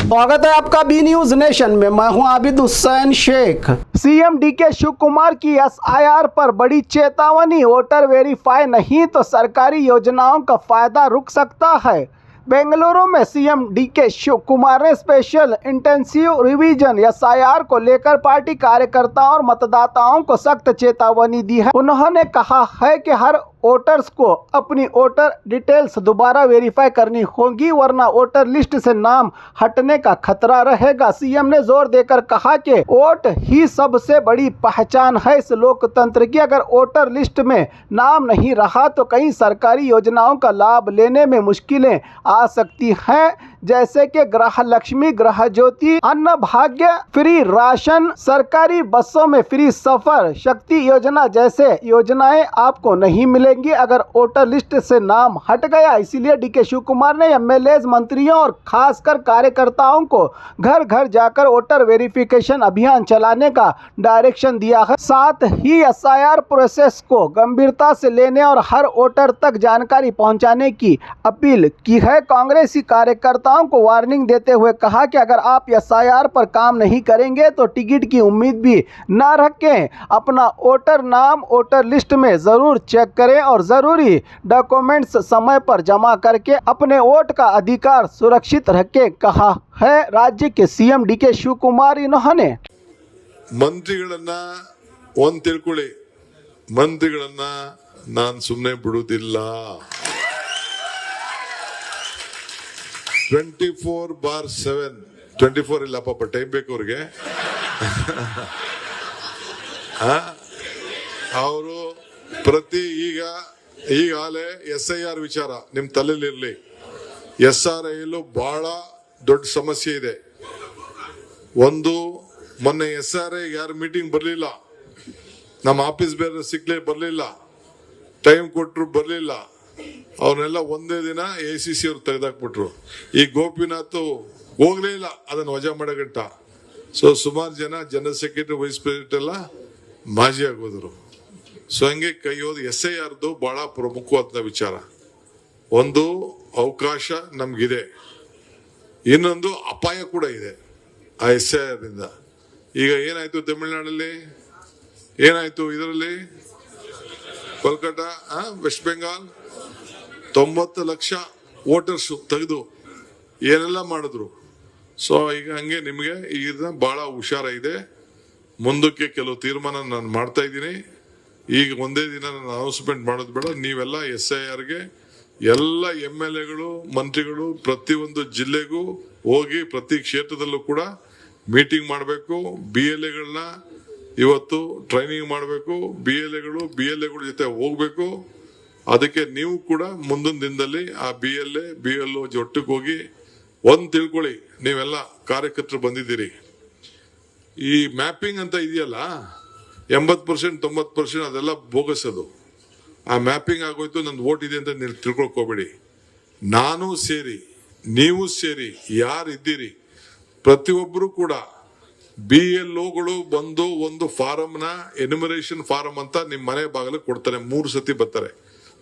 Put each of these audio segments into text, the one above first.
स्वागत है आपका बी न्यूज नेशन में। मैं हूं आबिद हुसैन शेख। सीएम डीके शिव कुमार की एसआईआर पर बड़ी चेतावनी। वोटर वेरीफाई नहीं तो सरकारी योजनाओं का फायदा रुक सकता है। बेंगलुरु में सीएम डीके शिव कुमार ने स्पेशल इंटेंसिव रिवीजन एसआईआर को लेकर पार्टी कार्यकर्ताओं और मतदाताओं को सख्त चेतावनी दी है। उन्होंने कहा है कि हर वोटर्स को अपनी वोटर डिटेल्स दोबारा वेरीफाई करनी होगी, वरना वोटर लिस्ट से नाम हटने का खतरा रहेगा। सीएम ने जोर देकर कहा कि वोट ही सबसे बड़ी पहचान है इस लोकतंत्र की। अगर वोटर लिस्ट में नाम नहीं रहा तो कई सरकारी योजनाओं का लाभ लेने में मुश्किलें आ सकती हैं, जैसे कि गृह लक्ष्मी, गृह ज्योति, अन्न भाग्य, फ्री राशन, सरकारी बसों में फ्री सफर, शक्ति योजना जैसे योजनाएं आपको नहीं मिलेंगी अगर वोटर लिस्ट से नाम हट गया। इसीलिए डीके शिव कुमार ने एमएलए, मंत्रियों और खासकर कार्यकर्ताओं को घर घर जाकर वोटर वेरिफिकेशन अभियान चलाने का डायरेक्शन दिया है। साथ ही एसआईआर प्रोसेस को गंभीरता से लेने और हर वोटर तक जानकारी पहुंचाने की अपील की है। कांग्रेसी कार्यकर्ताओं को वार्निंग देते हुए कहा कि अगर आप एसआईआर पर काम नहीं करेंगे तो टिकट की उम्मीद भी न रखें। अपना वोटर नाम वोटर लिस्ट में जरूर चेक करें और जरूरी डॉक्यूमेंट्स समय पर जमा करके अपने वोट का अधिकार सुरक्षित रखें, कहा है राज्य के सीएम डीके शिव कुमार। इन्होंने ಮಂತ್ರಿಗಳನ್ನ ಒಂದ್ ತಿಳ್ಕೊಳ್ಳಿ, ಮಂತ್ರಿಗಳನ್ನ ನಾನು ಸುಮ್ಮನೆ ಬಿಡುವುದಿಲ್ಲ. 24/7 24 ಇಲ್ಲ ಪಾಪ, ಟೈಮ್ ಬೇಕು ಅವ್ರಿಗೆ. ಅವರು ಪ್ರತಿ ಈಗಾಗಲೇ SIR ವಿಚಾರ ನಿಮ್ ತಲೆಯಲ್ಲಿರ್ಲಿ. SRI ಬಹಳ ದೊಡ್ಡ ಸಮಸ್ಯೆ ಇದೆ. ಒಂದು ಮೊನ್ನೆ SRI ಯಾರು ಮೀಟಿಂಗ್ ಬರ್ಲಿಲ್ಲ, ನಮ್ಮ ಆಫೀಸ್ ಬೇರೆ ಸಿಗ್ಲೇ ಬರ್ಲಿಲ್ಲ, ಟೈಮ್ ಕೊಟ್ರು ಬರ್ಲಿಲ್ಲ, ಅವನ್ನೆಲ್ಲ ಒಂದೇ ದಿನ ACC ಅವ್ರು ತೆಗೆದಾಕ್ಬಿಟ್ರು. ಈ ಗೋಪಿನಾಥ್ ಹೋಗ್ಲೇ ಇಲ್ಲ, ಅದನ್ನ ವಜಾ ಮಾಡಗಂಟ. ಸೊ ಸುಮಾರು ಜನ ಜನರಲ್ ಸೆಕ್ರೆಟರಿ, ವೈಸ್ ಪ್ರೆಸಿಡೆಂಟ್ ಎಲ್ಲ ಮಾಜಿ ಆಗೋದ್ರು. ಸೊ ಹಂಗೆ ಕೈಯೋದು SIRದು ಬಹಳ ಪ್ರಮುಖವಾದ ವಿಚಾರ. ಒಂದು ಅವಕಾಶ ನಮ್ಗಿದೆ, ಇನ್ನೊಂದು ಅಪಾಯ ಕೂಡ ಇದೆ ಆ SIR ಇಂದ. ಈಗ ಏನಾಯ್ತು ತಮಿಳುನಾಡಲ್ಲಿ, ಏನಾಯ್ತು ಇದರಲ್ಲಿ, ಕೋಲ್ಕತ್ತಾ, ವೆಸ್ಟ್ ಬೆಂಗಾಲ್ 90 ಲಕ್ಷ ವೋಟರ್ಸ್ ತೆಗೆದು ಏನೆಲ್ಲ ಮಾಡಿದ್ರು. ಸೊ ಈಗ ಹಂಗೆ ನಿಮಗೆ ಈಗ ಬಹಳ ಹುಷಾರ ಇದೆ. ಮುಂದಕ್ಕೆ ಕೆಲವು ತೀರ್ಮಾನ ನಾನು ಮಾಡ್ತಾ ಇದ್ದೀನಿ. ಈಗ ಒಂದೇ ದಿನ ನಾನು ಅನೌನ್ಸ್ಮೆಂಟ್ ಮಾಡೋದು ಬೇಡ. ನೀವೆಲ್ಲ SIRಗೆ ಎಲ್ಲ MLAಗಳು, ಮಂತ್ರಿಗಳು ಪ್ರತಿಯೊಂದು ಜಿಲ್ಲೆಗೂ ಹೋಗಿ ಪ್ರತಿ ಕ್ಷೇತ್ರದಲ್ಲೂ ಕೂಡ ಮೀಟಿಂಗ್ ಮಾಡಬೇಕು. BLAಗಳನ್ನ ಇವತ್ತು ಟ್ರೈನಿಂಗ್ ಮಾಡಬೇಕು. BLAಗಳು ಜೊತೆ ಹೋಗ್ಬೇಕು. ಅದಕ್ಕೆ ನೀವು ಕೂಡ ಮುಂದಿನ ದಿನದಲ್ಲಿ ಆ BLO ಒಟ್ಟಿಗೆ ಹೋಗಿ ಒಂದ್ ತಿಳ್ಕೊಳ್ಳಿ, ನೀವೆಲ್ಲ ಕಾರ್ಯಕರ್ತರು ಬಂದಿದ್ದೀರಿ. ಈ ಮ್ಯಾಪಿಂಗ್ ಅಂತ ಇದೆಯಲ್ಲ, 80% 90% ಅದೆಲ್ಲ ಬೋಗಸದು. ಆ ಮ್ಯಾಪಿಂಗ್ ಆಗೋಯ್ತು, ನಂದು ವೋಟ್ ಇದೆ ಅಂತ ನೀವು ತಿಳ್ಕೊಳಕ್ ಹೋಗ್ಬೇಡಿ. ನಾನು ಸೇರಿ, ನೀವು ಸೇರಿ, ಯಾರಿದ್ದೀರಿ ಪ್ರತಿಯೊಬ್ಬರು ಕೂಡ BLOಗಳು ಬಂದು ಒಂದು ಫಾರಮ್ನ ಎನ್ಯುಮರೇಷನ್ ಫಾರಂ ಅಂತ ನಿಮ್ ಮನೆ ಬಾಗಿಲಿಗೆ ಕೊಡ್ತಾರೆ. 3 ಸತಿ ಬರ್ತಾರೆ.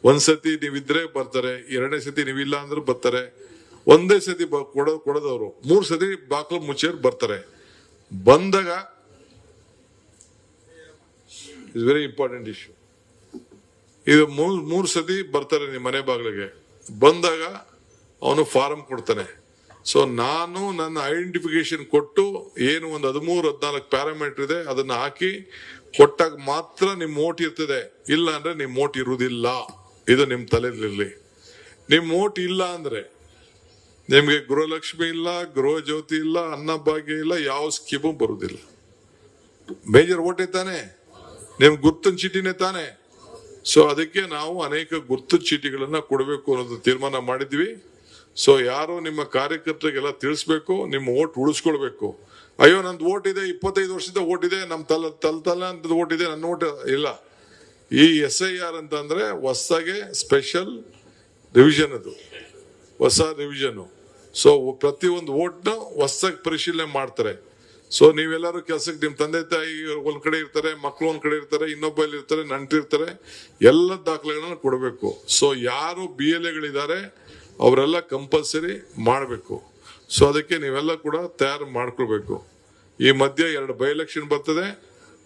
ಒಂದ್ ಸತಿ ನೀವಿದ್ರೆ ಬರ್ತಾರೆ, 2ನೇ ಸತಿ ನೀವಿಲ್ಲ ಅಂದ್ರೆ ಬರ್ತಾರೆ, ಒಂದೇ ಸತಿ ಕೊಡೋದವ್ರು 3 ಸತಿ ಬಾಗಿಲು ಮುಚ್ಚೇರ್ ಬರ್ತಾರೆ. ಬಂದಾಗ ಇಟ್ಸ್ ವೆರಿ ಇಂಪಾರ್ಟೆಂಟ್ ಇಶ್ಯೂ. ಇದು 3 ಸತಿ ಬರ್ತಾರೆ ನಿಮ್ಮ ಮನೆ ಬಾಗಿಲಿಗೆ. ಬಂದಾಗ ಅವನು ಫಾರಂ ಕೊಡ್ತಾನೆ. ಸೊ ನಾನು ನನ್ನ ಐಡೆಂಟಿಫಿಕೇಶನ್ ಕೊಟ್ಟು ಏನು ಒಂದು 13-14 ಪ್ಯಾರಾಮೀಟರ್ ಇದೆ ಅದನ್ನ ಹಾಕಿ ಕೊಟ್ಟಾಗ ಮಾತ್ರ ನಿಮ್ ವೋಟ್ ಇರ್ತದೆ. ಇಲ್ಲ ಅಂದ್ರೆ ನಿಮ್ ವೋಟ್ ಇರುವುದಿಲ್ಲ. ಇದು ನಿಮ್ ತಲೆಯಲ್ಲಿರ್ಲಿ. ನಿಮ್ ವೋಟ್ ಇಲ್ಲ ಅಂದ್ರೆ ನಿಮ್ಗೆ ಗೃಹಲಕ್ಷ್ಮಿ ಇಲ್ಲ, ಗೃಹ ಜ್ಯೋತಿ ಇಲ್ಲ, ಅನ್ನ ಭಾಗ್ಯ ಇಲ್ಲ, ಯಾವ ಸ್ಕೀಮು ಬರುವುದಿಲ್ಲ. ಮೇಜರ್ ವೋಟೇ ತಾನೆ, ನಿಮ್ ಗುರ್ತನ್ ಚೀಟಿನೇ ತಾನೆ. ಸೊ ಅದಕ್ಕೆ ನಾವು ಅನೇಕ ಗುರ್ತು ಚೀಟಿಗಳನ್ನ ಕೊಡಬೇಕು ಅನ್ನೋದು ತೀರ್ಮಾನ ಮಾಡಿದ್ವಿ. ಸೊ ಯಾರು ನಿಮ್ಮ ಕಾರ್ಯಕರ್ತರಿಗೆಲ್ಲ ತಿಳಿಸ್ಬೇಕು, ನಿಮ್ಮ ವೋಟ್ ಉಳಿಸ್ಕೊಳ್ಬೇಕು. ಅಯ್ಯೋ ನಂದು ವೋಟ್ ಇದೆ, 25 ವರ್ಷದ ವೋಟ್ ಇದೆ, ನಮ್ ತಲೆ ಅಂತ ವೋಟ್ ಇದೆ, ನನ್ನ ವೋಟ್ ಇಲ್ಲ. ಈ SIR ಅಂತಂದ್ರೆ ಹೊಸಗೆ ಸ್ಪೆಷಲ್ ರಿವಿಷನ್, ಅದು ಹೊಸ ರಿವಿಷನ್. ಸೊ ಪ್ರತಿಯೊಂದು ವೋಟ್ನ ಹೊಸದಾಗಿ ಪರಿಶೀಲನೆ ಮಾಡ್ತಾರೆ. ಸೊ ನೀವೆಲ್ಲರೂ ಕೆಲಸಕ್ಕೆ ನಿಮ್ ತಂದೆ ತಾಯಿ ಒಂದ್ ಕಡೆ ಇರ್ತಾರೆ, ಮಕ್ಕಳು ಒಂದ್ ಕಡೆ ಇರ್ತಾರೆ, ಇನ್ನೊಬ್ಬಲ್ಲಿ ಇರ್ತಾರೆ, ನಂಟಿರ್ತಾರೆ, ಎಲ್ಲ ದಾಖಲೆಗಳನ್ನ ಕೊಡಬೇಕು. ಸೊ ಯಾರು BLAಗಳಿದ್ದಾರೆ ಅವರೆಲ್ಲ ಕಂಪಲ್ಸರಿ ಮಾಡಬೇಕು. ಸೊ ಅದಕ್ಕೆ ನೀವೆಲ್ಲ ಕೂಡ ತಯಾರು ಮಾಡ್ಕೊಳ್ಬೇಕು. ಈ ಮಧ್ಯೆ 2 ಬೈ ಎಲೆಕ್ಷನ್ ಬರ್ತದೆ,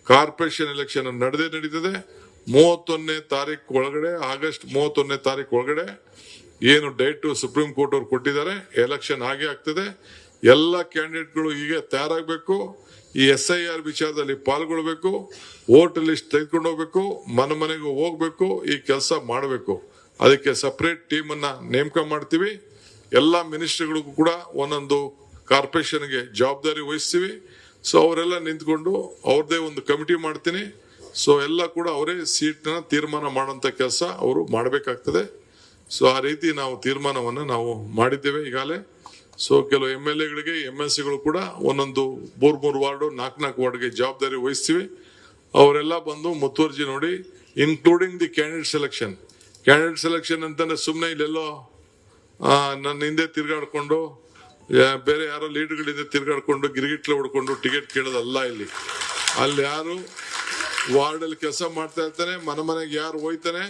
ಕಾರ್ಪೊರೇಷನ್ ಎಲೆಕ್ಷನ್ ನಡೀತದೆ. 31ನೇ ತಾರೀಕು ಒಳಗಡೆ, ಆಗಸ್ಟ್ 31ನೇ ತಾರೀಕು ಒಳಗಡೆ ಏನು ಡೇಟ್ ಸುಪ್ರೀಂ ಕೋರ್ಟ್ ಅವ್ರು ಕೊಟ್ಟಿದ್ದಾರೆ, ಎಲೆಕ್ಷನ್ ಆಗೇ ಆಗ್ತದೆ. ಎಲ್ಲ ಕ್ಯಾಂಡಿಡೇಟ್ಗಳು ಈಗ ತಯಾರಾಗಬೇಕು. ಈ SIR ವಿಚಾರದಲ್ಲಿ ಪಾಲ್ಗೊಳ್ಬೇಕು, ವೋಟ್ ಲಿಸ್ಟ್ ತೆಗೆದುಕೊಂಡು ಹೋಗ್ಬೇಕು, ಮನೆಗೆ ಹೋಗ್ಬೇಕು, ಈ ಕೆಲಸ ಮಾಡಬೇಕು. ಅದಕ್ಕೆ ಸಪರೇಟ್ ಟೀಮ್ ಅನ್ನ ನೇಮಕ ಮಾಡ್ತೀವಿ. ಎಲ್ಲ ಮಿನಿಸ್ಟರ್ಗಳಿಗೂ ಕೂಡ ಒಂದೊಂದು ಕಾರ್ಪೊರೇಷನ್ಗೆ ಜವಾಬ್ದಾರಿ ವಹಿಸ್ತೀವಿ. ಸೊ ಅವರೆಲ್ಲ ನಿಂತ್ಕೊಂಡು ಅವ್ರದೇ ಒಂದು ಕಮಿಟಿ ಮಾಡ್ತೀನಿ. ಸೊ ಎಲ್ಲ ಕೂಡ ಅವರೇ ಸೀಟ್ನ ತೀರ್ಮಾನ ಮಾಡುವಂತ ಕೆಲಸ ಅವರು ಮಾಡಬೇಕಾಗ್ತದೆ. ಸೊ ಆ ರೀತಿ ನಾವು ತೀರ್ಮಾನವನ್ನು ನಾವು ಮಾಡಿದ್ದೇವೆ ಈಗಾಗಲೇ. ಸೊ ಕೆಲವು MLAಗಳಿಗೆ MLCಗಳು ಕೂಡ ಒಂದೊಂದು 3 ವಾರ್ಡು 4 ವಾರ್ಡ್ಗೆ ಜವಾಬ್ದಾರಿ ವಹಿಸ್ತೀವಿ. ಅವರೆಲ್ಲ ಬಂದು ಮುತುವರ್ಜಿ ನೋಡಿ, ಇನ್ಕ್ಲೂಡಿಂಗ್ ದಿ ಕ್ಯಾಂಡಿಡೇಟ್ ಸೆಲೆಕ್ಷನ್ ಅಂತಂದ್ರೆ ಸುಮ್ಮನೆ ಇಲ್ಲೆಲ್ಲೋ ನನ್ನ ಹಿಂದೆ ತಿರ್ಗಾಡ್ಕೊಂಡು ಬೇರೆ ಯಾರೋ ಲೀಡರ್ಗಳಿಂದ ತಿರ್ಗಾಡ್ಕೊಂಡು ಗಿರಿಗಿಟ್ಲೆ ಹೊಡ್ಕೊಂಡು ಟಿಕೆಟ್ ಕೇಳೋದಲ್ಲ. ಅಲ್ಲಿ ಯಾರು ವಾರ್ಡಲ್ಲಿ ಕೆಲಸ ಮಾಡ್ತಾ ಇರ್ತಾನೆ, ಮನೆಗೆ ಯಾರು ಹೋಯ್ತಾನೆ,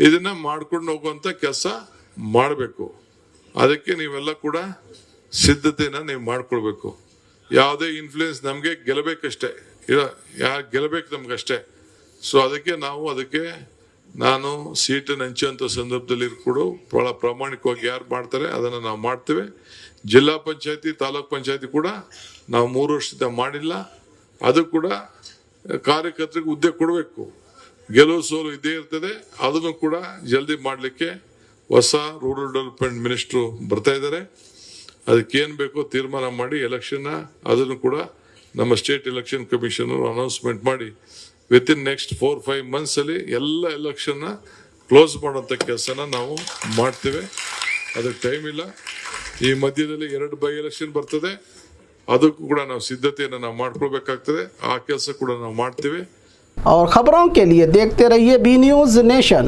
ಇದನ್ನ ಮಾಡ್ಕೊಂಡು ಹೋಗುವಂತ ಕೆಲಸ ಮಾಡಬೇಕು. ಅದಕ್ಕೆ ನೀವೆಲ್ಲ ಕೂಡ ಸಿದ್ಧತೆನ ನೀವು ಮಾಡ್ಕೊಳ್ಬೇಕು. ಯಾವುದೇ ಇನ್ಫ್ಲೂಯೆನ್ಸ್ ನಮ್ಗೆ ಗೆಲ್ಲಬೇಕಷ್ಟೇ, ಗೆಲ್ಲಬೇಕು ನಮ್ಗಷ್ಟೇ. ಸೊ ಅದಕ್ಕೆ ನಾನು ಸೀಟನ್ನು ಹಂಚುವಂತ ಸಂದರ್ಭದಲ್ಲಿ ಕೂಡ ಬಹಳ ಪ್ರಾಮಾಣಿಕವಾಗಿ ಯಾರು ಮಾಡ್ತಾರೆ ಅದನ್ನ ನಾವು ಮಾಡ್ತೇವೆ. ಜಿಲ್ಲಾ ಪಂಚಾಯತಿ, ತಾಲೂಕ್ ಪಂಚಾಯತಿ ಕೂಡ ನಾವು 3 ವರ್ಷದಿಂದ ಮಾಡಿಲ್ಲ. ಅದು ಕೂಡ ಕಾರ್ಯಕರ್ತರಿಗೆ ಹುದ್ದೆ ಕೊಡಬೇಕು. ಗೆಲುವು ಸೋಲು ಇದ್ದೇ ಇರ್ತದೆ. ಅದನ್ನು ಕೂಡ ಜಲ್ದಿ ಮಾಡಲಿಕ್ಕೆ ಹೊಸ ರೂರಲ್ ಡೆವಲಪ್ಮೆಂಟ್ ಮಿನಿಸ್ಟ್ರು ಬರ್ತಾ ಇದ್ದಾರೆ. ಅದಕ್ಕೇನು ಬೇಕೋ ತೀರ್ಮಾನ ಮಾಡಿ ಎಲೆಕ್ಷನ್ ಅದನ್ನು ಕೂಡ ನಮ್ಮ ಸ್ಟೇಟ್ ಎಲೆಕ್ಷನ್ ಕಮಿಷನ್ ಅನೌನ್ಸ್ಮೆಂಟ್ ಮಾಡಿ ವಿತಿನ್ ನೆಕ್ಸ್ಟ್ 4-5 ಮಂತ್ಸ್ ಅಲ್ಲಿ ಎಲ್ಲ ಎಲೆಕ್ಷನ್ ಕ್ಲೋಸ್ ಮಾಡುವಂತ ಕೆಲಸನ ನಾವು ಮಾಡ್ತೇವೆ. ಅದಕ್ಕೆ ಟೈಮ್ ಇಲ್ಲ. ಈ ಮಧ್ಯದಲ್ಲಿ 2 ಬೈ ಎಲೆಕ್ಷನ್ ಬರ್ತದೆ, ಅದಕ್ಕೂ ಕೂಡ ನಾವು ಸಿದ್ಧತೆಯನ್ನು ನಾವು ಮಾಡ್ಕೊಳ್ಬೇಕಾಗ್ತದೆ. ಆ ಕೆಲಸ ಕೂಡ ನಾವು ಮಾಡ್ತೇವೆ. और खबरों के लिए देखते रहिए बी न्यूज़ नेशन।